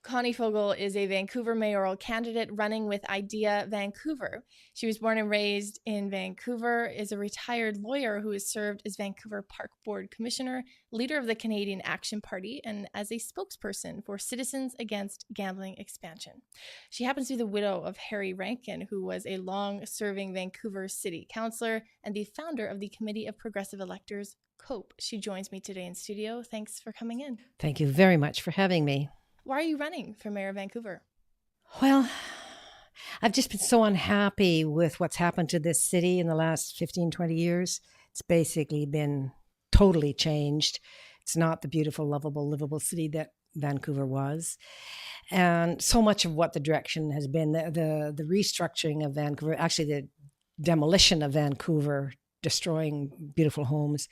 Connie Fogel is a Vancouver mayoral candidate running with IDEA Vancouver. She was born and raised in Vancouver, is a retired lawyer who has served as Vancouver Park Board Commissioner, leader of the Canadian Action Party, and as a spokesperson for Citizens Against Gambling Expansion. She happens to be the widow of Harry Rankin, who was a long-serving Vancouver City Councillor and the founder of the Committee of Progressive Electors, COPE. She joins me today in studio. Thanks for coming in. Thank you very much for having me. Why are you running for mayor of Vancouver? Well, I've just been so unhappy with what's happened to this city in the last 15, 20 years. It's basically been totally changed. It's not the beautiful, lovable, livable city that Vancouver was. And so much of what the direction has been, the restructuring of Vancouver, actually the demolition of Vancouver, destroying beautiful homes,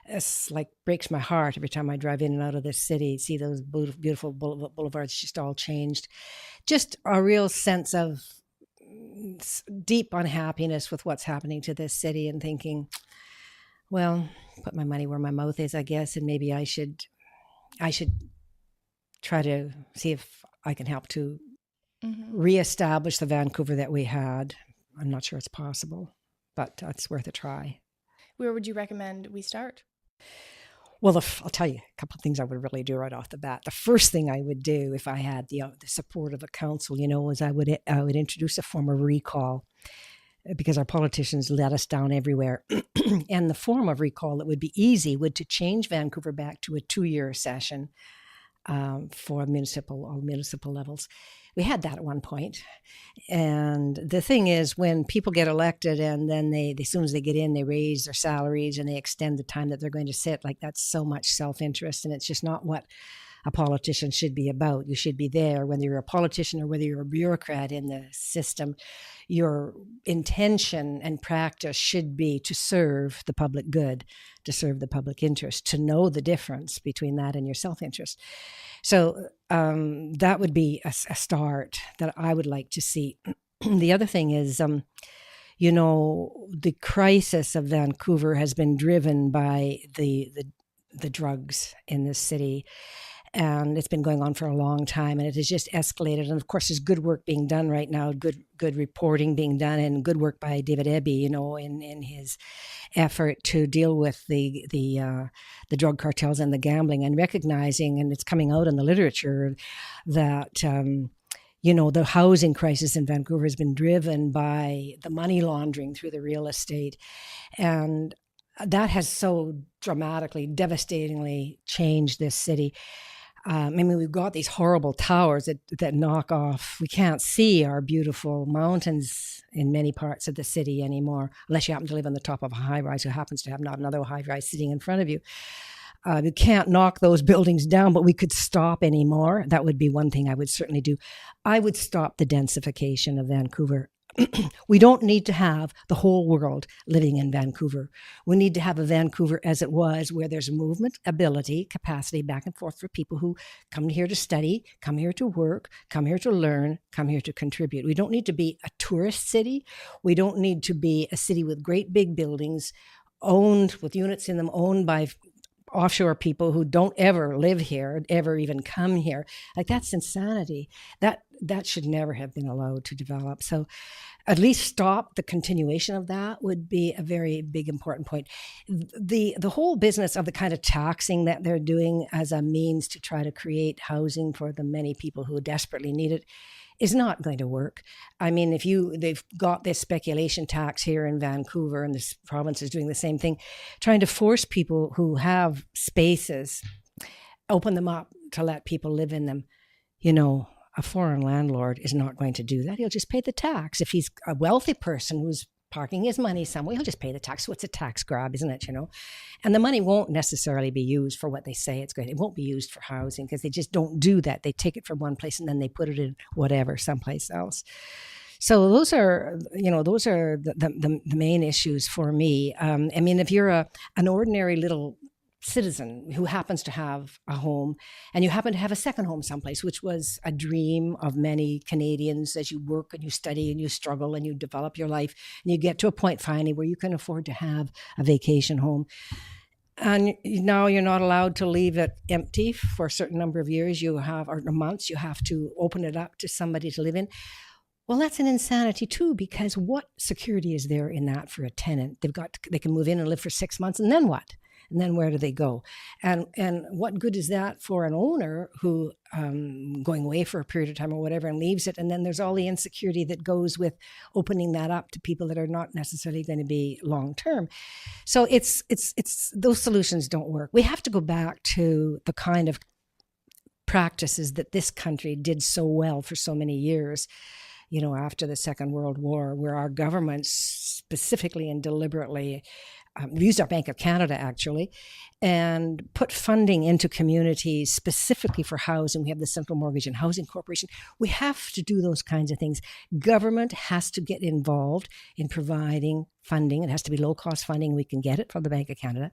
it's like breaks my heart every time I drive in and out of this city, see those beautiful boulevards just all changed. Just a real sense of deep unhappiness with what's happening to this city and thinking, well, put my money where my mouth is, I guess, and maybe I should try to see if I can help to reestablish the Vancouver that we had. I'm not sure it's possible, but it's worth a try. Where would you recommend we start? Well, I'll tell you a couple of things I would really do right off the bat. The first thing I would do if I had the support of the council, is I would introduce a form of recall, because our politicians let us down everywhere. And the form of recall that would be easy would to change Vancouver back to a 2-year session for all municipal levels. We had that at one point. And the thing is, when people get elected and then as soon as they get in, they raise their salaries and they extend the time that they're going to sit, like that's so much self-interest. And it's just not what a politician should be about. You should be there, whether you're a politician or whether you're a bureaucrat in the system. Your intention and practice should be to serve the public good, to serve the public interest, to know the difference between that and your self-interest. So that would be a start that I would like to see. The other thing is, the crisis of Vancouver has been driven by the drugs in this city. And it's been going on for a long time, and it has just escalated. And of course, there's good work being done right now, good reporting being done, and good work by David Eby, in his effort to deal with the drug cartels and the gambling, and recognizing, and it's coming out in the literature, that the housing crisis in Vancouver has been driven by the money laundering through the real estate, and that has so dramatically, devastatingly changed this city. We've got these horrible towers that knock off. We can't see our beautiful mountains in many parts of the city anymore, unless you happen to live on the top of a high-rise who happens to have not another high-rise sitting in front of you. You can't knock those buildings down, but we could stop anymore. That would be one thing I would certainly do. I would stop the densification of Vancouver. We don't need to have the whole world living in Vancouver. We need to have a Vancouver as it was, where there's movement, ability, capacity back and forth for people who come here to study, come here to work, come here to learn, come here to contribute. We don't need to be a tourist city. We don't need to be a city with great big buildings owned with units in them owned by offshore people who don't ever live here, ever even come here. Like, that's insanity. That should never have been allowed to develop. So at least stop the continuation of that would be a very big, important point. The whole business of the kind of taxing that they're doing as a means to try to create housing for the many people who desperately need it is not going to work. I mean, they've got this speculation tax here in Vancouver, and this province is doing the same thing, trying to force people who have spaces, open them up to let people live in them. A foreign landlord is not going to do that. He'll just pay the tax. If he's a wealthy person who's parking his money somewhere, he'll just pay the tax. So it's a tax grab, isn't it? And the money won't necessarily be used for what they say it's going to. It won't be used for housing, because they just don't do that. They take it from one place and then they put it in someplace else. So those are the main issues for me. If you're an ordinary little citizen who happens to have a home, and you happen to have a second home someplace, which was a dream of many Canadians, as you work and you study and you struggle and you develop your life, and you get to a point finally where you can afford to have a vacation home. And now you're not allowed to leave it empty for a certain number of years. You have, or months, you have to open it up to somebody to live in. Well, that's an insanity too, because what security is there in that for a tenant? They can move in and live for 6 months, and then what? And then where do they go? And what good is that for an owner who going away for a period of time or whatever and leaves it? And then there's all the insecurity that goes with opening that up to people that are not necessarily going to be long term. So it's those solutions don't work. We have to go back to the kind of practices that this country did so well for so many years, after the Second World War, where our governments specifically and deliberately we used our Bank of Canada, actually, and put funding into communities specifically for housing. We have the Central Mortgage and Housing Corporation. We have to do those kinds of things. Government has to get involved in providing funding. It has to be low-cost funding. We can get it from the Bank of Canada,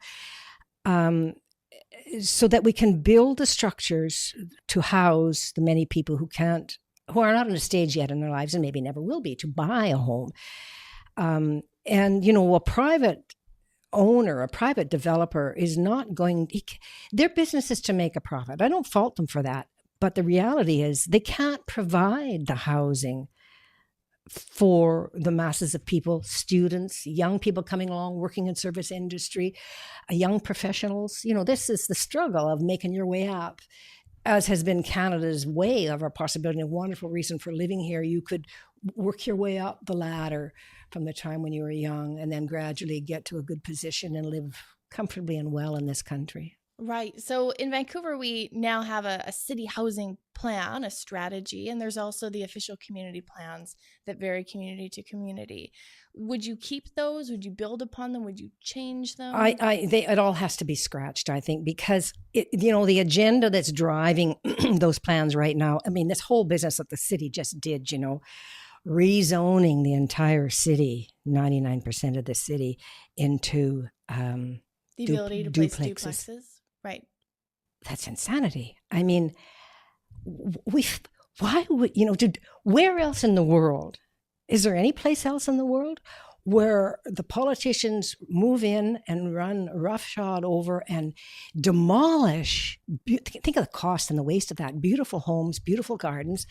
so that we can build the structures to house the many people who are not in a stage yet in their lives, and maybe never will be, to buy a home. A private owner, a private developer is not their business is to make a profit. I don't fault them for that. But the reality is they can't provide the housing for the masses of people, students, young people coming along, working in service industry, young professionals. This is the struggle of making your way up, as has been Canada's way of our possibility, a wonderful reason for living here. You could work your way up the ladder from the time when you were young and then gradually get to a good position and live comfortably and well in this country. Right. So in Vancouver, we now have a city housing plan, a strategy, and there's also the official community plans that vary community to community. Would you keep those? Would you build upon them? Would you change them? It all has to be scratched, I think, because the agenda that's driving those plans right now. I mean, this whole business that the city just did, rezoning the entire city, 99% of the city, into the ability to place duplexes. Right. That's insanity. I mean, why would, where else in the world? Is there any place else in the world where the politicians move in and run roughshod over and demolish, think of the cost and the waste of that, beautiful homes, beautiful gardens,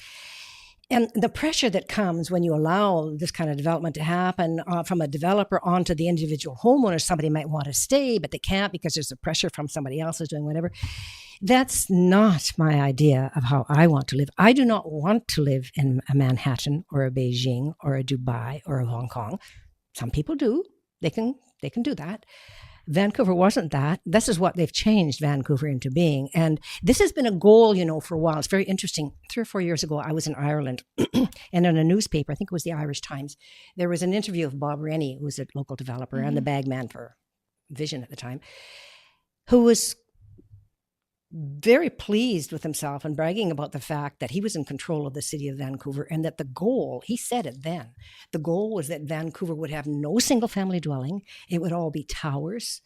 and the pressure that comes when you allow this kind of development to happen from a developer onto the individual homeowner. Somebody might want to stay, but they can't because there's a pressure from somebody else who's doing whatever. That's not my idea of how I want to live. I do not want to live in a Manhattan or a Beijing or a Dubai or a Hong Kong. Some people do. They can do that. Vancouver wasn't that. This is what they've changed Vancouver into being. And this has been a goal, for a while. It's very interesting. 3 or 4 years ago, I was in Ireland and in a newspaper, I think it was the Irish Times, there was an interview of Bob Rennie, who was a local developer and the bagman for Vision at the time, who was very pleased with himself and bragging about the fact that he was in control of the city of Vancouver, and that the goal, he said it then, the goal was that Vancouver would have no single family dwelling. It would all be towers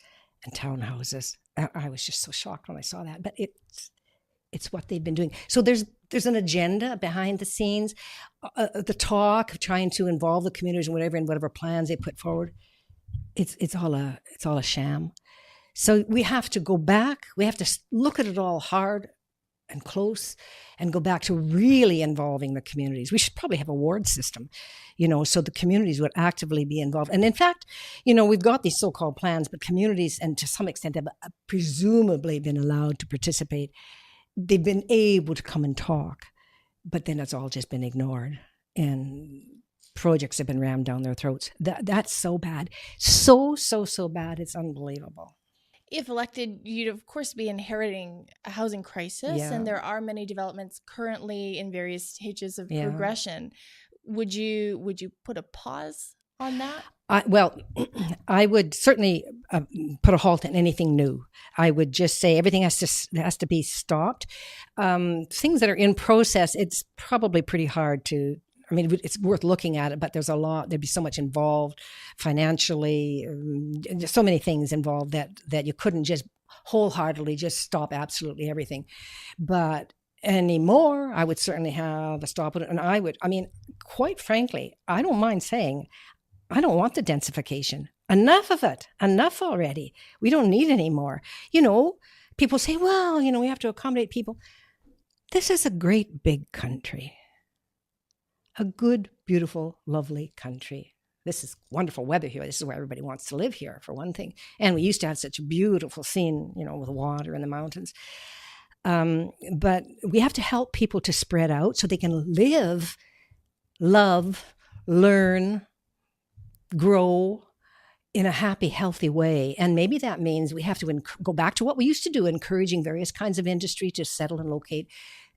and townhouses. I was just so shocked when I saw that, but it's what they've been doing. So there's an agenda behind the scenes, the talk of trying to involve the communities and whatever plans they put forward. It's all a sham. So we have to go back. We have to look at it all hard and close and go back to really involving the communities. We should probably have a ward system, so the communities would actively be involved. And in fact, we've got these so-called plans, but communities, and to some extent, have presumably been allowed to participate. They've been able to come and talk, but then it's all just been ignored. And projects have been rammed down their throats. That's so bad. So bad. It's unbelievable. If elected, you'd of course be inheriting a housing crisis, and there are many developments currently in various stages of progression. Would you put a pause on that? I would certainly put a halt in anything new. I would just say everything has to be stopped. Things that are in process, it's probably pretty hard to. I mean, it's worth looking at it, but there's a lot. There'd be so much involved financially, so many things involved that you couldn't just wholeheartedly just stop absolutely everything. But anymore, I would certainly have a stop with it. And quite frankly, I don't mind saying I don't want the densification. Enough of it. Enough already. We don't need any more. People say, well, we have to accommodate people. This is a great big country. A good, beautiful, lovely country. This is wonderful weather here. This is where everybody wants to live here, for one thing. And we used to have such a beautiful scene, with water in the mountains. But we have to help people to spread out so they can live, love, learn, grow in a happy, healthy way. And maybe that means we have to go back to what we used to do, encouraging various kinds of industry to settle and locate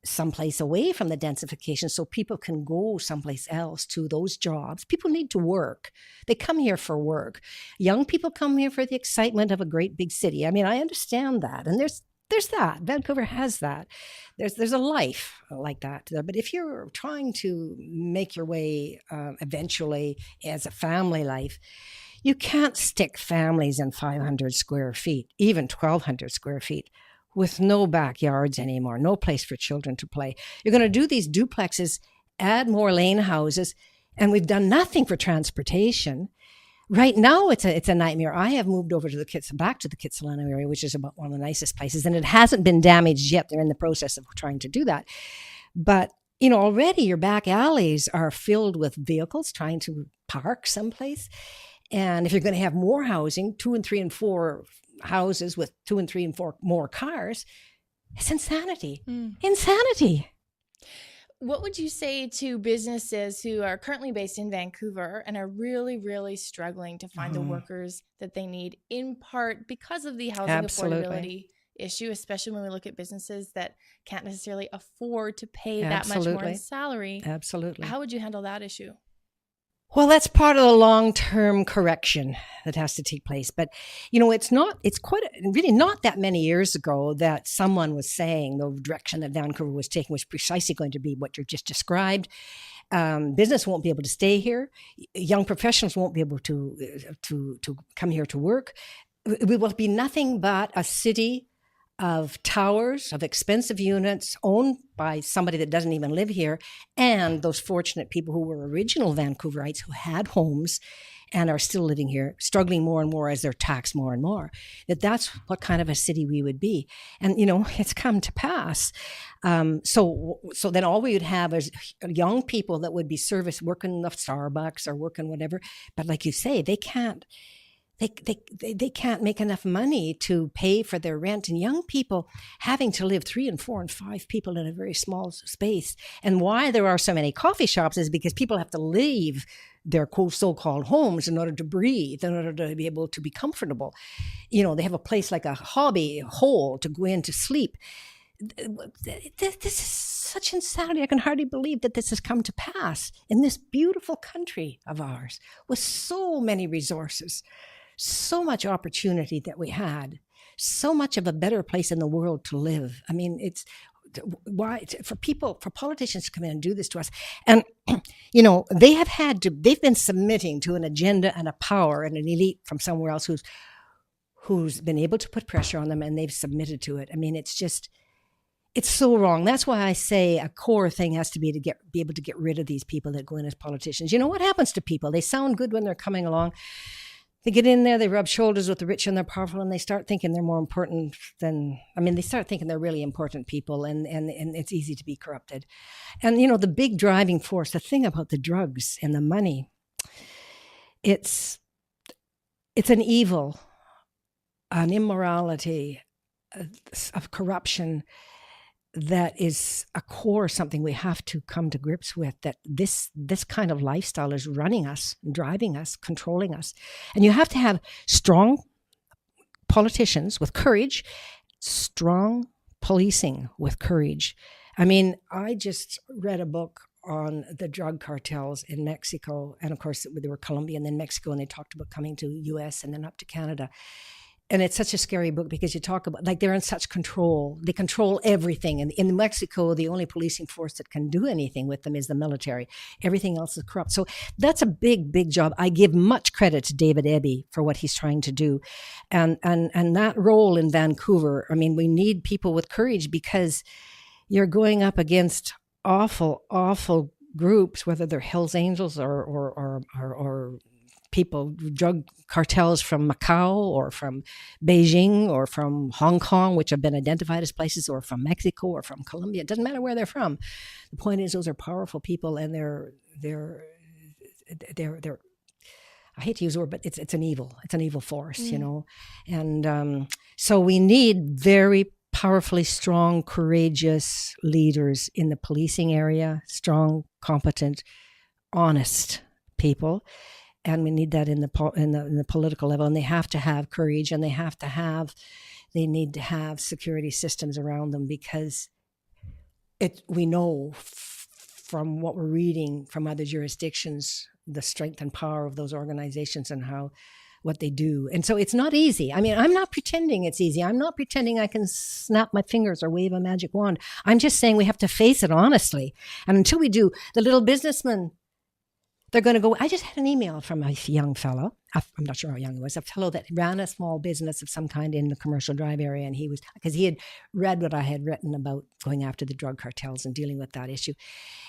someplace away from the densification so people can go someplace else to those jobs. People need to work. They come here for work. Young people come here for the excitement of a great big city. I mean, I understand that. And there's that. Vancouver has that. There's a life like that. But if you're trying to make your way eventually as a family life, you can't stick families in 500 square feet, even 1,200 square feet, with no backyards anymore, no place for children to play. You're going to do these duplexes, add more lane houses, and we've done nothing for transportation. Right now, it's a nightmare. I have moved over to back to the Kitsilano area, which is about one of the nicest places, and it hasn't been damaged yet. They're in the process of trying to do that. But, already your back alleys are filled with vehicles trying to park someplace. And if you're going to have more housing, 2 and 3 and 4 houses with 2 and 3 and 4 more cars, it's insanity. Insanity. What would you say to businesses who are currently based in Vancouver and are really, really struggling to find the workers that they need, in part because of the housing affordability issue, especially when we look at businesses that can't necessarily afford to pay that much more in salary? Absolutely. How would you handle that issue? Well, that's part of the long-term correction that has to take place. But, it's really not that many years ago that someone was saying the direction that Vancouver was taking was precisely going to be what you just described. Business won't be able to stay here. Young professionals won't be able to come here to work. We will be nothing but a city of towers, of expensive units owned by somebody that doesn't even live here, and those fortunate people who were original Vancouverites who had homes and are still living here, struggling more and more as they're taxed more and more. That's what kind of a city we would be. And, it's come to pass. So then all we would have is young people that would be service working in the Starbucks or working whatever. But like you say, they can't make enough money to pay for their rent, and young people having to live 3 and 4 and 5 people in a very small space. And why there are so many coffee shops is because people have to leave their so-called homes in order to breathe, in order to be able to be comfortable. They have a place like a hobby hole to go in to sleep. This is such insanity. I can hardly believe that this has come to pass in this beautiful country of ours with so many resources. So much opportunity that we had, so much of a better place in the world to live. I mean, it's why for politicians to come in and do this to us. And, they've been submitting to an agenda and a power and an elite from somewhere else who's been able to put pressure on them, and they've submitted to it. I mean, it's so wrong. That's why I say a core thing has to be be able to get rid of these people that go in as politicians. What happens to people? They sound good when they're coming along. They get in there, they rub shoulders with the rich and the powerful, and they start thinking they're more important they start thinking they're really important people, and it's easy to be corrupted. And, the big driving force, the thing about the drugs and the money, it's an evil, an immorality, of corruption that is a core, something we have to come to grips with, that this kind of lifestyle is running us, driving us, controlling us. And you have to have strong politicians with courage, strong policing with courage. I mean, I just read a book on the drug cartels in Mexico. And of course, they were Colombia and then Mexico, and they talked about coming to US and then up to Canada. And it's such a scary book because you talk about, they're in such control. They control everything. And in Mexico, the only policing force that can do anything with them is the military. Everything else is corrupt. So that's a big, big job. I give much credit to David Eby for what he's trying to do. And that role in Vancouver, I mean, we need people with courage because you're going up against awful, awful groups, whether they're Hells Angels or people, drug cartels from Macau or from Beijing or from Hong Kong, which have been identified as places, or from Mexico or from Colombia. It doesn't matter where they're from. The point is, those are powerful people, and they're I hate to use the word, but it's an evil force, you know. And so we need very powerfully strong, courageous leaders in the policing area, strong, competent, honest people. And we need that in the political level, and they have to have courage, and they need to have security systems around them, because we know from what we're reading from other jurisdictions the strength and power of those organizations and what they do. And so it's not easy. I mean, I'm not pretending it's easy. I'm not pretending I can snap my fingers or wave a magic wand. I'm just saying we have to face it honestly. And until we do, the little businessmen, they're going to go. I just had an email from a young fellow. I'm not sure how young he was. A fellow that ran a small business of some kind in the Commercial Drive area. And because he had read what I had written about going after the drug cartels and dealing with that issue.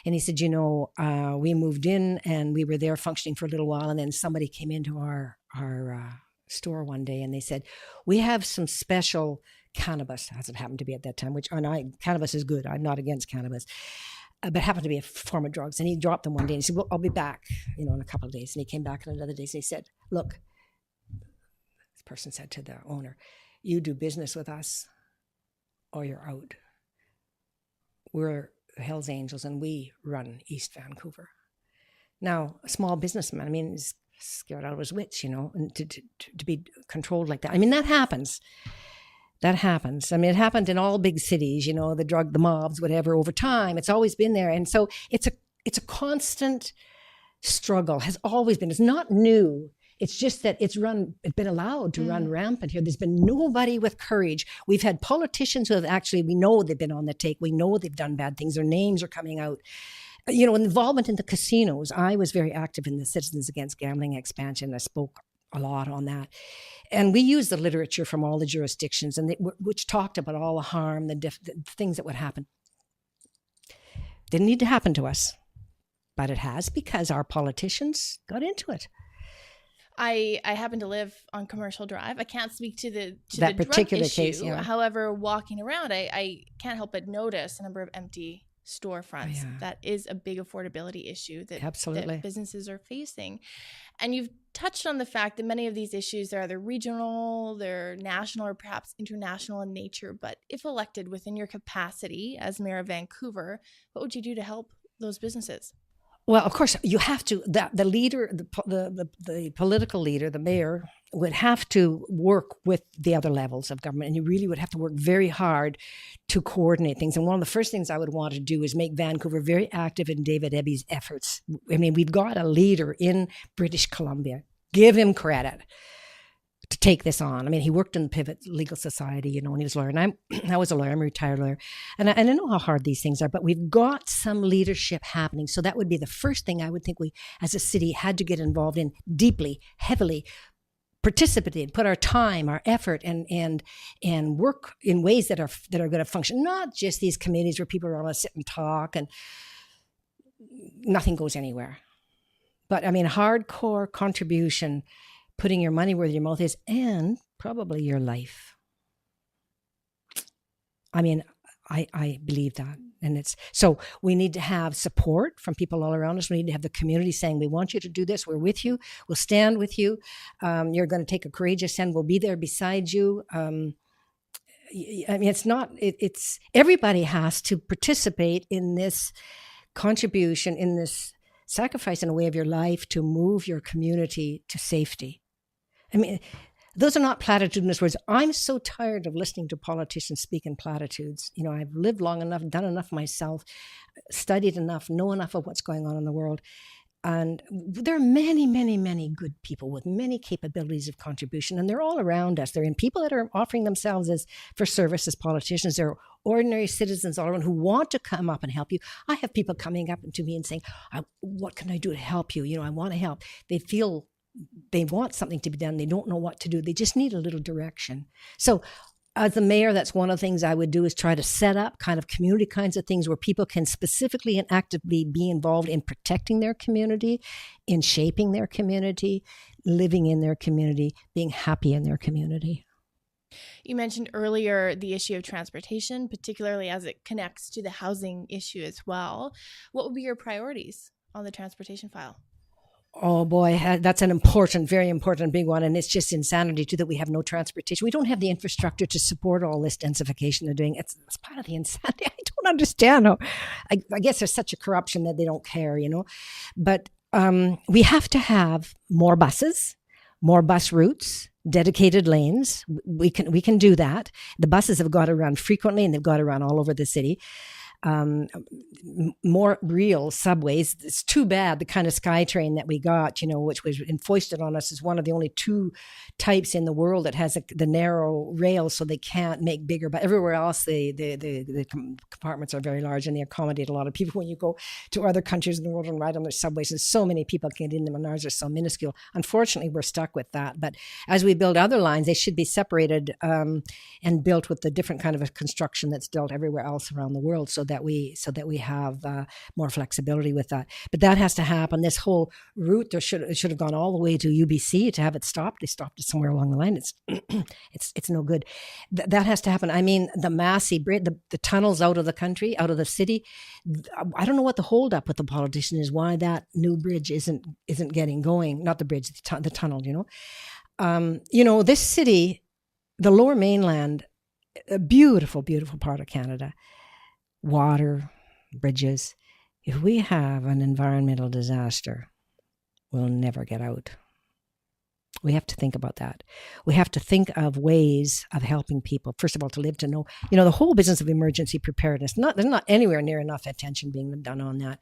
And he said, we moved in and we were there functioning for a little while. And then somebody came into our store one day and they said, we have some special cannabis, as it happened to be at that time, cannabis is good. I'm not against cannabis. But happened to be a form of drugs. And he dropped them one day and he said, well, I'll be back, in a couple of days. And he came back in another day and he said, look, this person said to the owner, you do business with us or you're out. We're Hells Angels and we run East Vancouver. Now, a small businessman, he's scared out of his wits, and to be controlled like that. That happens. That happens. It happened in all big cities, the mobs, whatever, over time. It's always been there. And so it's a constant struggle, has always been. It's not new. It's just that it's been allowed to run rampant here. There's been nobody with courage. We've had politicians who have we know they've been on the take. We know they've done bad things. Their names are coming out. Involvement in the casinos. I was very active in the Citizens Against Gambling expansion. I spoke a lot on that. And we use the literature from all the jurisdictions, which talked about all the harm, the things that would happen. Didn't need to happen to us, but it has, because our politicians got into it. I happen to live on Commercial Drive. I can't speak to that the particular drug issue. Case. Yeah. However, walking around, I can't help but notice a number of empty storefronts. Oh, yeah. That is a big affordability issue that businesses are facing. And you've touched on the fact that many of these issues, they're either regional, they're national, or perhaps international in nature. But if elected within your capacity as mayor of Vancouver, what would you do to help those businesses? Well, of course, you have to. The leader, the political leader, the mayor, would have to work with the other levels of government, and you really would have to work very hard to coordinate things. And one of the first things I would want to do is make Vancouver very active in David Ebbie's efforts. We've got a leader in British Columbia. Give him credit to take this on. He worked in the Pivot Legal Society, when he was a lawyer. And I was a lawyer. I'm a retired lawyer. And I know how hard these things are, but we've got some leadership happening. So that would be the first thing I would think we, as a city, had to get involved in deeply, heavily, participate, put our time, our effort, and work in ways that are going to function. Not just these committees where people are going to sit and talk and nothing goes anywhere. But hardcore contribution, putting your money where your mouth is, and probably your life. I believe that. And so we need to have support from people all around us. We need to have the community saying, we want you to do this. We're with you. We'll stand with you. You're going to take a courageous stand. We'll be there beside you. It's everybody has to participate in this contribution, in this sacrifice in a way of your life to move your community to safety. Those are not platitudinous words. I'm so tired of listening to politicians speak in platitudes. I've lived long enough, done enough myself, studied enough, know enough of what's going on in the world. And there are many, many, many good people with many capabilities of contribution, and they're all around us. They're in people that are offering themselves for service as politicians. They're ordinary citizens all around who want to come up and help you. I have people coming up to me and saying, what can I do to help you? I want to help. They want something to be done. They don't know what to do. They just need a little direction. So as the mayor, that's one of the things I would do, is try to set up kind of community kinds of things where people can specifically and actively be involved in protecting their community, in shaping their community, living in their community, being happy in their community. You mentioned earlier the issue of transportation, particularly as it connects to the housing issue as well. What would be your priorities on the transportation file? Oh boy, that's an important, very important, big one. And it's just insanity too that we have no transportation. We don't have the infrastructure to support all this densification they're doing. It's part of the insanity. I don't understand how, I guess there's such a corruption that they don't care, But we have to have more buses, more bus routes, dedicated lanes. We can do that. The buses have got to run frequently, and they've got to run all over the city. More real subways. It's too bad the kind of SkyTrain that we got, which was foisted on us, is one of the only two types in the world that has the narrow rails, so they can't make bigger. But everywhere else, the compartments are very large, and they accommodate a lot of people. When you go to other countries in the world and ride on their subways, and so many people can get in them, and ours are so minuscule. Unfortunately, we're stuck with that. But as we build other lines, they should be separated and built with the different kind of a construction that's built everywhere else around the world, so that we have more flexibility with that. But that has to happen. This whole route, it should have gone all the way to UBC to have it stopped. They stopped it somewhere along the line. It's no good. That has to happen. I mean, the Massey Bridge, the tunnels out of the country, out of the city. I don't know what the holdup with the politician is. Why that new bridge isn't getting going? Not the bridge, the tunnel. This city, the Lower Mainland, a beautiful, beautiful part of Canada. Water, bridges. If we have an environmental disaster, we'll never get out. We have to think about that. We have to think of ways of helping people. First of all, to live, to know, the whole business of emergency preparedness. There's not anywhere near enough attention being done on that.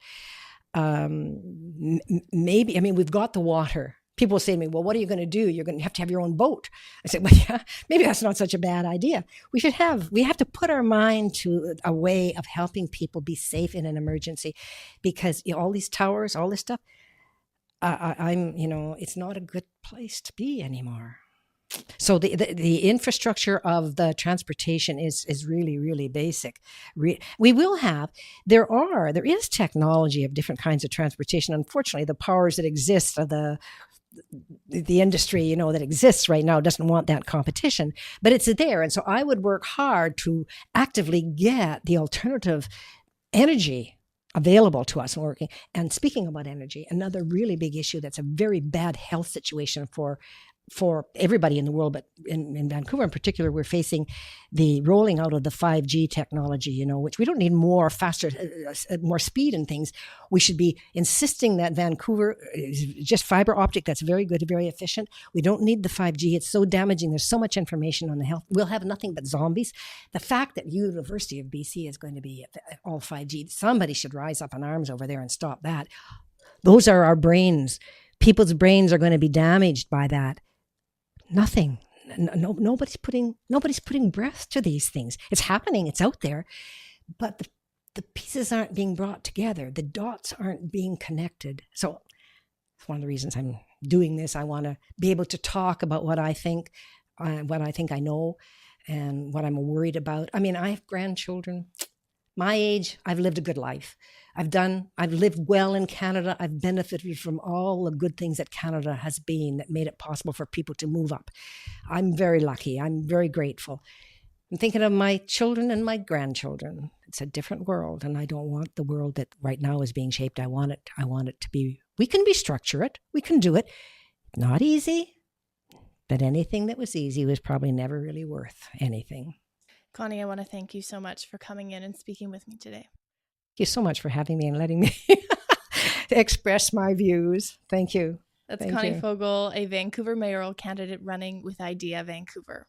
We've got the water. People say to me, well, what are you going to do? You're going to have your own boat. I said, well, yeah, maybe that's not such a bad idea. We have to put our mind to a way of helping people be safe in an emergency, because all these towers, all this stuff, it's not a good place to be anymore. So the infrastructure of the transportation is really, really basic. There is technology of different kinds of transportation. Unfortunately, the powers that exist are the industry, that exists right now doesn't want that competition, but it's there. And so I would work hard to actively get the alternative energy available to us and working. And speaking about energy, another really big issue that's a very bad health situation for everybody in the world, but in Vancouver in particular, we're facing the rolling out of the 5G technology, which we don't need faster, more speed and things. We should be insisting that Vancouver is just fiber optic. That's very good, very efficient. We don't need the 5G. It's so damaging. There's so much information on the health. We'll have nothing but zombies. The fact that University of BC is going to be all 5G, somebody should rise up in arms over there and stop that. Those are our brains. People's brains are going to be damaged by that. Nothing. Nobody's putting breath to these things. It's happening. It's out there, but the pieces aren't being brought together. The dots aren't being connected. So it's one of the reasons I'm doing this. I want to be able to talk about what I think I know, and what I'm worried about. I mean, I have grandchildren. My age, I've lived a good life. I've lived well in Canada. I've benefited from all the good things that Canada has been, that made it possible for people to move up. I'm very lucky. I'm very grateful. I'm thinking of my children and my grandchildren. It's a different world, and I don't want the world that right now is being shaped. I want it to be, we can restructure it. We can do it. Not easy, but anything that was easy was probably never really worth anything. Connie, I want to thank you so much for coming in and speaking with me today. Thank you so much for having me and letting me express my views. Thank you. That's Connie Fogel, a Vancouver mayoral candidate running with IDEA Vancouver.